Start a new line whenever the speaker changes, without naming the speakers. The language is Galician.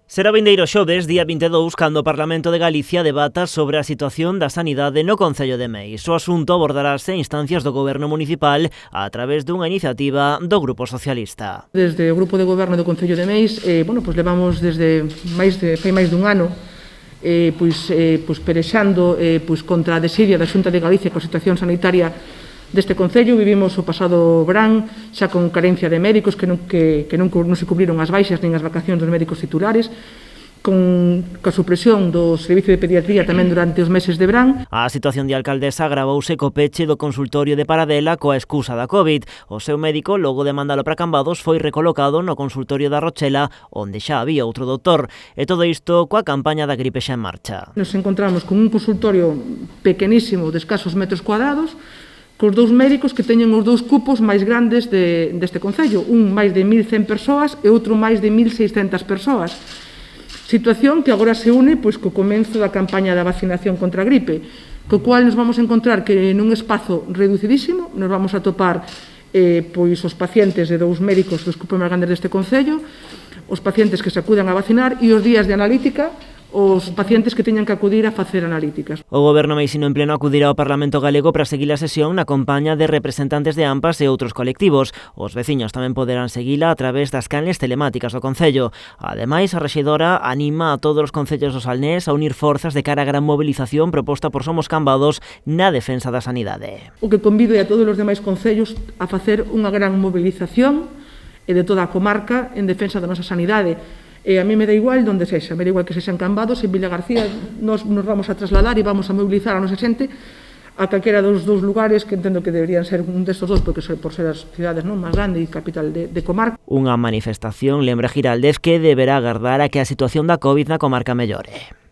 Será vindeiro xoves, día 22, cando o Parlamento de Galicia debata sobre a situación da sanidade no Concello de Meis. O asunto abordarase en instancias do Goberno Municipal a través dunha iniciativa do Grupo Socialista.
Desde o Grupo de Goberno do Concello de Meis, levamos desde fai máis dun ano perexando contra a desidia da Xunta de Galicia coa situación sanitaria deste Concello. Vivimos o pasado verán xa con carencia de médicos que non se cubriron as baixas nin as vacacións dos médicos titulares, con a supresión do servicio de pediatría tamén durante os meses de verán.
A situación de alcaldesa agravouse co peche do consultorio de Paradela coa excusa da COVID. O seu médico, logo de mandalo para Cambados, foi recolocado no consultorio da Rochela, onde xa había outro doutor. E todo isto coa campaña da gripe xa en marcha.
Nos encontramos con un consultorio pequenísimo de escasos metros cuadrados, cos dous médicos que teñen os dous cupos máis grandes deste Concello, un máis de 1.100 persoas e outro máis de 1.600 persoas. Situación que agora se une co comenzo da campaña da vacinación contra a gripe, co cual nos vamos a encontrar que nun espazo reducidísimo nos vamos a topar os pacientes de dous médicos dos cupos máis grandes deste Concello, os pacientes que se acudan a vacinar e os días de analítica, os pacientes que teñan que acudir a facer analíticas.
O Goberno meisino en pleno acudirá ao Parlamento Galego para seguir a sesión na compaña de representantes de AMPAs e outros colectivos. Os veciños tamén poderán seguila a través das canles telemáticas do Concello. Ademais, a rexedora anima a todos os concellos do Salnés a unir forzas de cara á gran mobilización proposta por Somos Cambados na defensa da sanidade.
O que convido a todos os demais concellos a facer unha gran mobilización e de toda a comarca en defensa da nosa sanidade. E a mí me dá igual donde sexa, me dá igual que sexa en Cambados, en Villa García, nos vamos a trasladar e vamos a mobilizar a nosa xente a calquera dos dous lugares que entendo que deberían ser un destes dous, porque por ser as cidades máis grandes e capital de comarca.
Unha manifestación, lembra Giraldez, que deberá agardar a que a situación da COVID na comarca mellore.